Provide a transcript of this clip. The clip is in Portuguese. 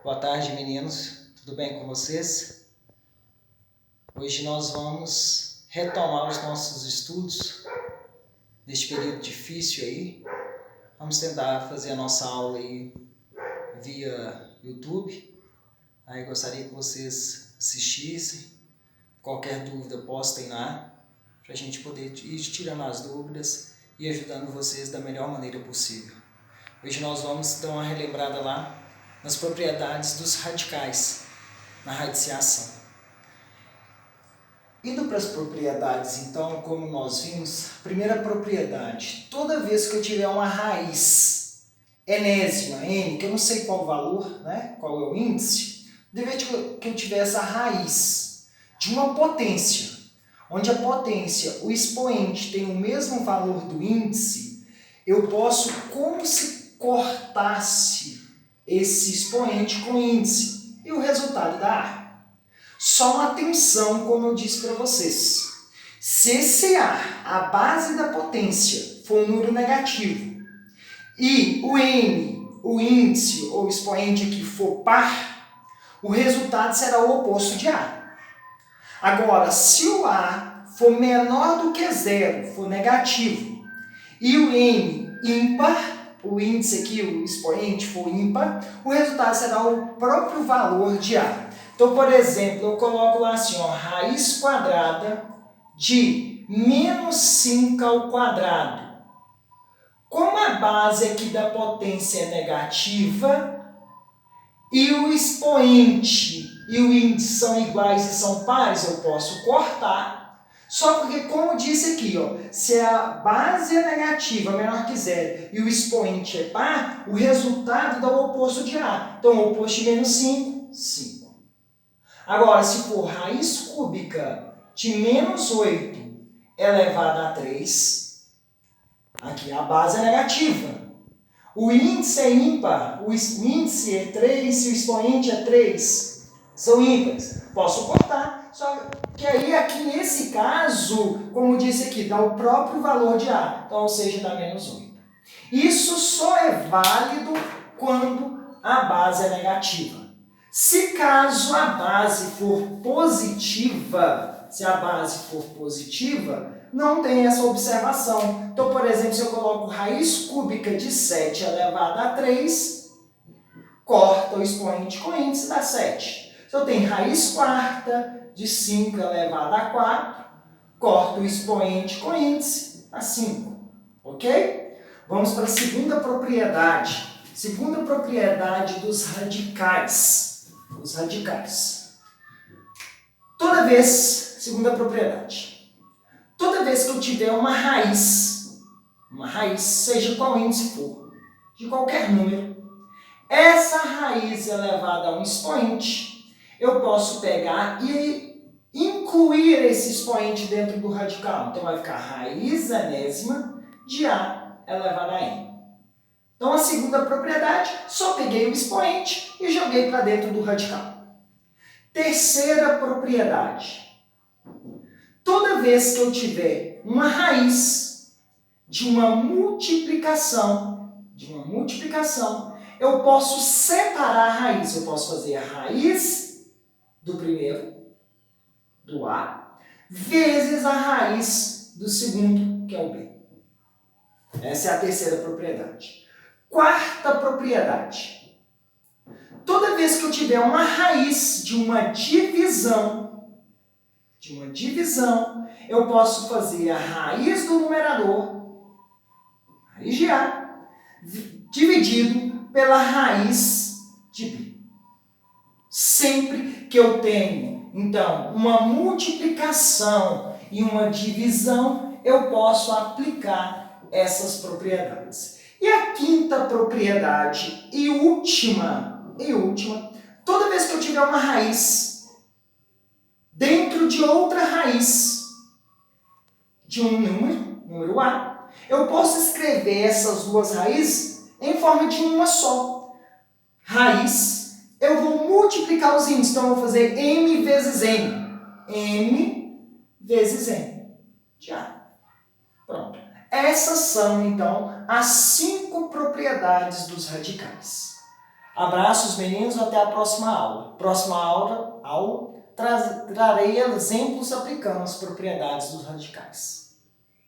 Boa tarde, meninos. Tudo bem com vocês? Hoje nós vamos retomar os nossos estudos neste período difícil aí. Vamos tentar fazer a nossa aula aí via YouTube. Aí gostaria que vocês assistissem. Qualquer dúvida postem lá, para a gente poder ir tirando as dúvidas e ajudando vocês da melhor maneira possível. Hoje nós vamos dar uma relembrada lá nas propriedades dos radicais, na radiciação. Indo para as propriedades, então, como nós vimos, primeira propriedade, toda vez que eu tiver uma raiz enésima, n, que eu não sei qual o valor, né, qual é o índice, desde que eu tiver essa raiz de uma potência, onde a potência, o expoente, tem o mesmo valor do índice, eu posso, como se cortasse esse expoente com índice, e o resultado dá A. Só uma atenção, como eu disse para vocês. Se esse A, a base da potência, for um número negativo, e o N, o índice ou expoente aqui for par, o resultado será o oposto de A. Agora, se o A for menor do que zero, for negativo, e o N ímpar, o índice aqui, o expoente for ímpar, o resultado será o próprio valor de A. Então, por exemplo, eu coloco lá assim, ó, raiz quadrada de menos 5 ao quadrado. Como a base aqui da potência é negativa e o expoente e o índice são iguais e são pares, eu posso cortar. Só porque, como disse aqui, ó, se a base é negativa, menor que zero, e o expoente é par, o resultado dá o oposto de A. Então, o oposto de menos 5, 5. Agora, se for raiz cúbica de menos 8 elevada a 3, aqui a base é negativa. O índice é ímpar, o índice é 3 e o expoente é 3. São ímpares. Posso cortar, só que aí aqui nesse caso, como disse aqui, dá o próprio valor de A, então, ou seja, dá menos 8. Isso só é válido quando a base é negativa. Se caso a base for positiva, não tem essa observação. Então, por exemplo, se eu coloco raiz cúbica de 7 elevada a 3, corta o expoente com índice, dá 7. Se eu tenho raiz quarta de 5 elevada a 4, corta o expoente com índice, dá 5. Ok? Vamos para a segunda propriedade. Segunda propriedade dos radicais. Os radicais. Toda vez, segunda propriedade, toda vez que eu tiver uma raiz, seja qual índice for, de qualquer número, essa raiz elevada a um expoente, eu posso pegar e incluir esse expoente dentro do radical. Então, vai ficar raiz enésima de A elevada a N. Então, a segunda propriedade, só peguei o expoente e joguei para dentro do radical. Terceira propriedade. Toda vez que eu tiver uma raiz de uma multiplicação, eu posso separar a raiz. Eu posso fazer a raiz do primeiro, do A, vezes a raiz do segundo, que é o B. Essa é a terceira propriedade. Quarta propriedade. Toda vez que eu tiver uma raiz de uma divisão, eu posso fazer a raiz do numerador, raiz de A, dividido pela raiz de B. Sempre que eu tenho, então, uma multiplicação e uma divisão, eu posso aplicar essas propriedades. E a quinta propriedade e última, toda vez que eu tiver uma raiz dentro de outra raiz de um número A, eu posso escrever essas duas raízes em forma de uma só. Raiz, eu vou multiplicar os índices, então eu vou fazer m vezes n. m vezes n de A. Pronto. Essas são, então, as 5 propriedades dos radicais. Abraços, meninos, até a próxima aula. Próxima aula trarei exemplos aplicando as propriedades dos radicais.